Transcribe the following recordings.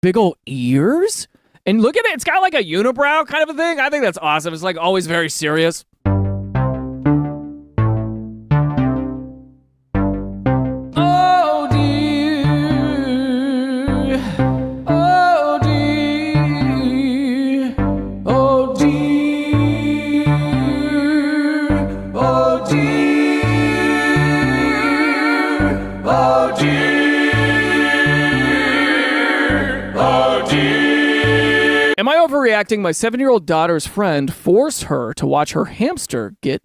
big old ears. And look at it. It's got like a unibrow kind of a thing. I think that's awesome. It's like always very serious. Oh, dear. Oh, dear. Oh, dear. Oh, dear. Oh, dear. Oh, dear. Am I overreacting? My 7-year-old daughter's friend forced her to watch her hamster get...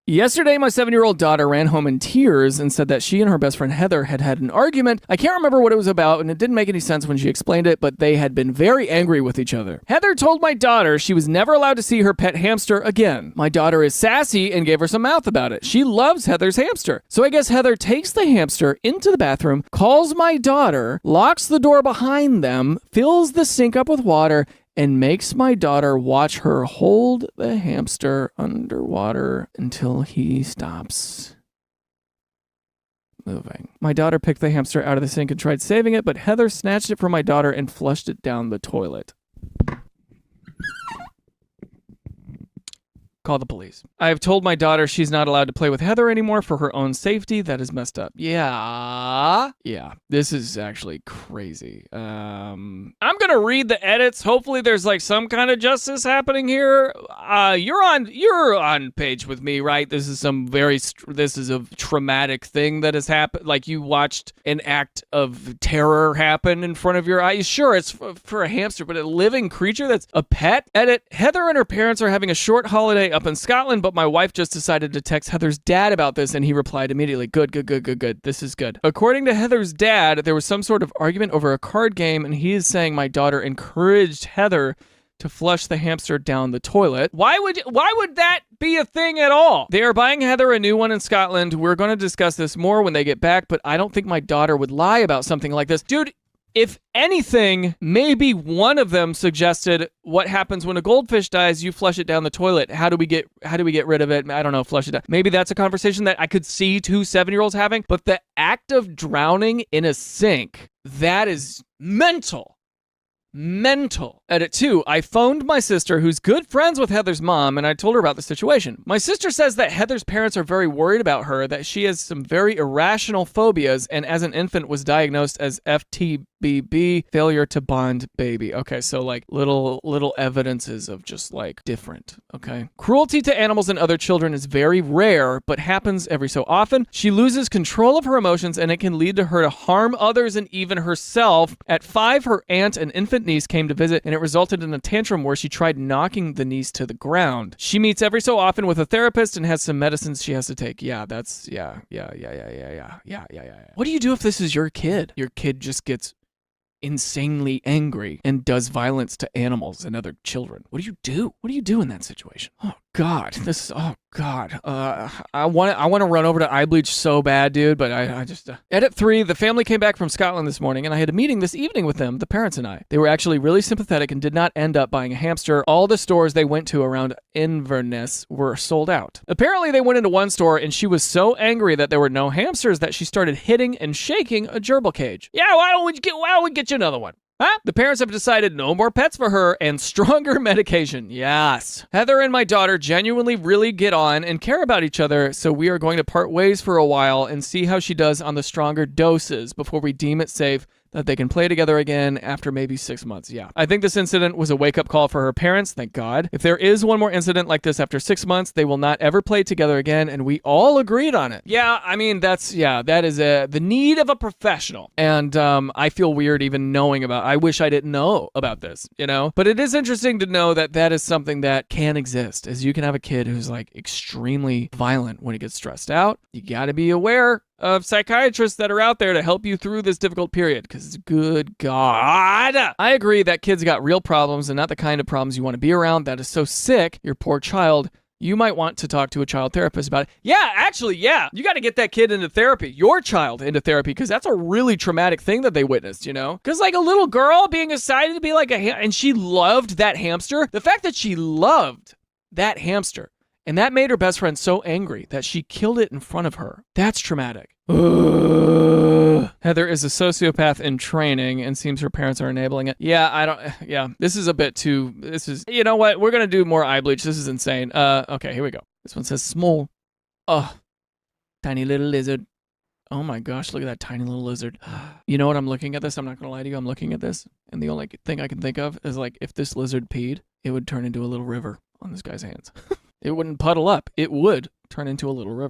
Yesterday, my 7-year-old daughter ran home in tears and said that she and her best friend Heather had had an argument. I can't remember what it was about, and it didn't make any sense when she explained it, but they had been very angry with each other. Heather told my daughter she was never allowed to see her pet hamster again. My daughter is sassy and gave her some mouth about it. She loves Heather's hamster. So I guess Heather takes the hamster into the bathroom, calls my daughter, locks the door behind them, fills the sink up with water, and makes my daughter watch her hold the hamster underwater until he stops moving. My daughter picked the hamster out of the sink and tried saving it, but Heather snatched it from my daughter and flushed it down the toilet. Call the police. I have told my daughter she's not allowed to play with Heather anymore for her own safety. That is messed up. Yeah, this is actually crazy. I'm gonna read the edits. Hopefully there's like some kind of justice happening here. You're on page with me, right? This is a traumatic thing that has happened. Like you watched an act of terror happen in front of your eyes. Sure, it's for a hamster, but a living creature that's a pet. Edit. Heather and her parents are having a short holiday up in Scotland, but my wife just decided to text Heather's dad about this, and he replied immediately, good. This is good. According to Heather's dad, there was some sort of argument over a card game, and he is saying my daughter encouraged Heather to flush the hamster down the toilet. Why would that be a thing at all? They are buying Heather a new one in Scotland. We're going to discuss this more when they get back, but I don't think my daughter would lie about something like this. Dude, if anything, maybe one of them suggested what happens when a goldfish dies, you flush it down the toilet. How do we get rid of it? I don't know, flush it down. Maybe that's a conversation that I could see 2 7-year-olds having, but the act of drowning in a sink, that is mental. Edit 2, I phoned my sister, who's good friends with Heather's mom, and I told her about the situation. My sister says that Heather's parents are very worried about her, that she has some very irrational phobias, and as an infant was diagnosed as FTBB, failure to bond baby. Okay, so like little evidences of just like different, okay? Cruelty to animals and other children is very rare, but happens every so often. She loses control of her emotions, and it can lead to her to harm others and even herself. At 5, her aunt and infant niece came to visit, and it resulted in a tantrum where she tried knocking the niece to the ground. She meets every so often with a therapist and has some medicines she has to take. Yeah. What do you do if this is your kid? Your kid just gets insanely angry and does violence to animals and other children. What do you do? What do you do in that situation? Oh God, I want to run over to eye bleach so bad, dude, but I just... Edit 3, the family came back from Scotland this morning, and I had a meeting this evening with them, the parents and I. They were actually really sympathetic and did not end up buying a hamster. All the stores they went to around Inverness were sold out. Apparently, they went into one store, and she was so angry that there were no hamsters that she started hitting and shaking a gerbil cage. Yeah, why don't we get you another one? Huh? The parents have decided no more pets for her and stronger medication. Yes. Heather and my daughter genuinely really get on and care about each other, so we are going to part ways for a while and see how she does on the stronger doses before we deem it safe that they can play together again after maybe 6 months. Yeah. I think this incident was a wake-up call for her parents, thank God. If there is one more incident like this after 6 months, they will not ever play together again, and we all agreed on it. Yeah, I mean, that is the need of a professional. And I feel weird even knowing about, I wish I didn't know about this, you know? But it is interesting to know that that is something that can exist, as you can have a kid who's like extremely violent when he gets stressed out. You gotta be aware of psychiatrists that are out there to help you through this difficult period, because good God. I agree that kids got real problems and not the kind of problems you want to be around. That is so sick. Your poor child. You might want to talk to a child therapist about it. Yeah, actually, yeah. You got to get that kid into therapy, your child into therapy, because that's a really traumatic thing that they witnessed, you know? Because like a little girl being excited to be like and she loved that hamster. The fact that she loved that hamster And that made her best friend so angry that she killed it in front of her. That's traumatic. Ugh. Heather is a sociopath in training and seems her parents are enabling it. Yeah, this is a bit too, you know what? We're going to do more eye bleach. This is insane. Okay, here we go. This one says small. Oh, tiny little lizard. Oh my gosh, look at that tiny little lizard. You know what? I'm looking at this. I'm not going to lie to you. I'm looking at this. And the only thing I can think of is like if this lizard peed, it would turn into a little river on this guy's hands. It wouldn't puddle up. It would turn into a little river.